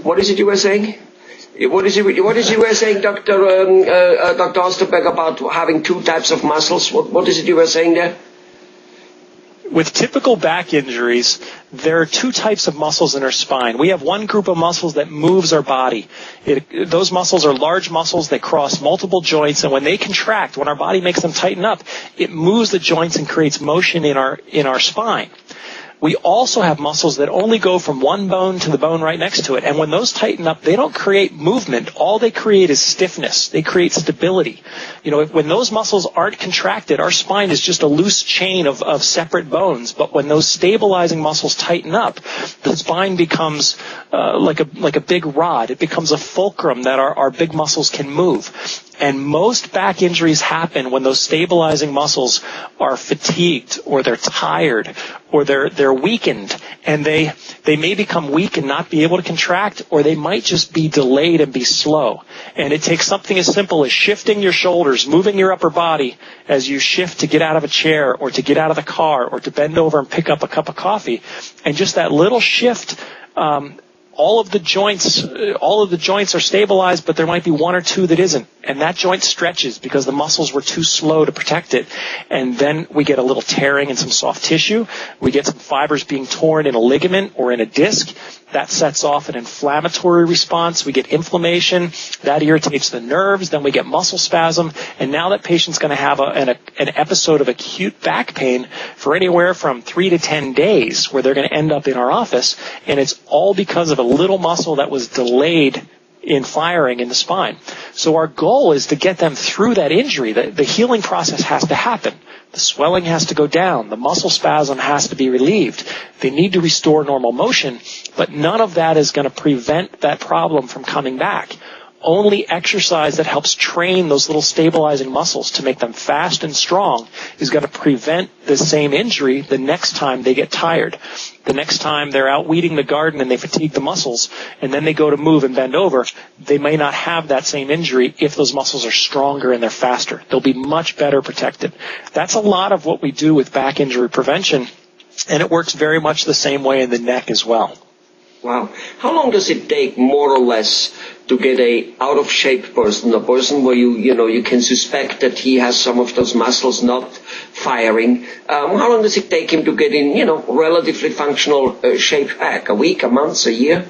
What is it you were saying? What is it you were saying, Dr. Osterberg, about having two types of muscles? What is it you were saying there? With typical back injuries, there are two types of muscles in our spine. We have one group of muscles that moves our body. Those muscles are large muscles that cross multiple joints, and when they contract, when our body makes them tighten up, it moves the joints and creates motion in our spine. We also have muscles that only go from one bone to the bone right next to it. And when those tighten up, they don't create movement. All they create is stiffness. They create stability. When those muscles aren't contracted, our spine is just a loose chain of separate bones. But when those stabilizing muscles tighten up, the spine becomes like a big rod. It becomes a fulcrum that our big muscles can move. And most back injuries happen when those stabilizing muscles are fatigued, or they're tired, or they're weakened, and they may become weak and not be able to contract, or they might just be delayed and be slow. And it takes something as simple as shifting your shoulders, moving your upper body as you shift to get out of a chair, or to get out of the car, or to bend over and pick up a cup of coffee. And just that little shift, all of the joints are stabilized, but there might be one or two that isn't. And that joint stretches because the muscles were too slow to protect it. And then we get a little tearing in some soft tissue. We get some fibers being torn in a ligament or in a disc. That sets off an inflammatory response. We get inflammation. That irritates the nerves. Then we get muscle spasm. And now that patient's going to have an episode of acute back pain for anywhere from 3 to 10 days, where they're going to end up in our office. And it's all because of a little muscle that was delayed in firing in the spine. So our goal is to get them through that injury. The healing process has to happen. The swelling has to go down. The muscle spasm has to be relieved. They need to restore normal motion, but none of that is going to prevent that problem from coming back. Only exercise that helps train those little stabilizing muscles to make them fast and strong is going to prevent the same injury the next time they get tired. The next time they're out weeding the garden and they fatigue the muscles, and then they go to move and bend over, they may not have that same injury if those muscles are stronger and they're faster. They'll be much better protected. That's a lot of what we do with back injury prevention, and it works very much the same way in the neck as well. Wow. How long does it take, more or less, to get a out-of-shape person, a person where you can suspect that he has some of those muscles not firing? How long does it take him to get in, relatively functional shape back? A week, a month, a year?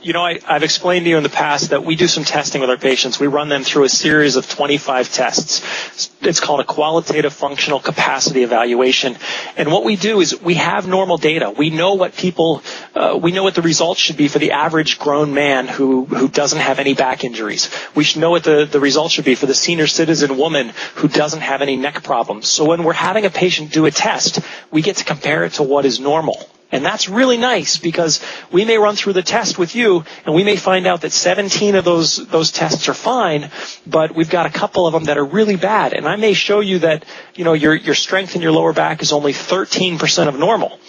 I've explained to you in the past that we do some testing with our patients. We run them through a series of 25 tests. It's called a qualitative functional capacity evaluation. And what we do is we have normal data. We know what we know what the results should be for the average grown man who doesn't have any back injuries. We should know what the results should be for the senior citizen woman who doesn't have any neck problems. So when we're having a patient do a test, we get to compare it to what is normal. And that's really nice, because we may run through the test with you and we may find out that 17 of those tests are fine, but we've got a couple of them that are really bad. And I may show you that, your strength in your lower back is only 13% of normal.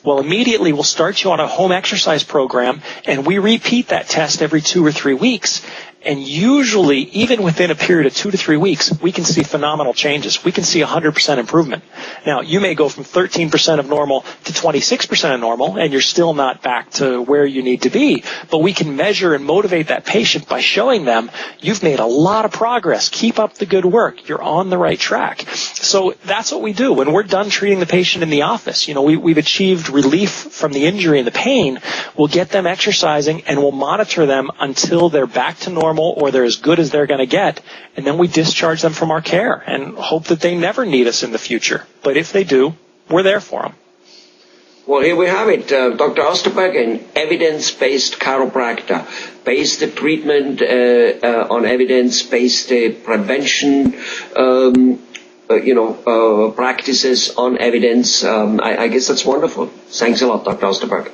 Well, immediately we'll start you on a home exercise program, and we repeat that test every 2 or 3 weeks. And usually, even within a period of 2 to 3 weeks, we can see phenomenal changes. We can see 100% improvement. Now, you may go from 13% of normal to 26% of normal, and you're still not back to where you need to be. But we can measure and motivate that patient by showing them, you've made a lot of progress. Keep up the good work. You're on the right track. So that's what we do. When we're done treating the patient in the office, we've achieved relief from the injury and the pain. We'll get them exercising, and we'll monitor them until they're back to normal, or they're as good as they're going to get, and then we discharge them from our care and hope that they never need us in the future. But if they do, we're there for them. Well, here we have it. Dr. Osterberg, an evidence-based chiropractor, based the treatment on evidence, based the prevention practices on evidence. I guess that's wonderful. Thanks a lot, Dr. Osterberg.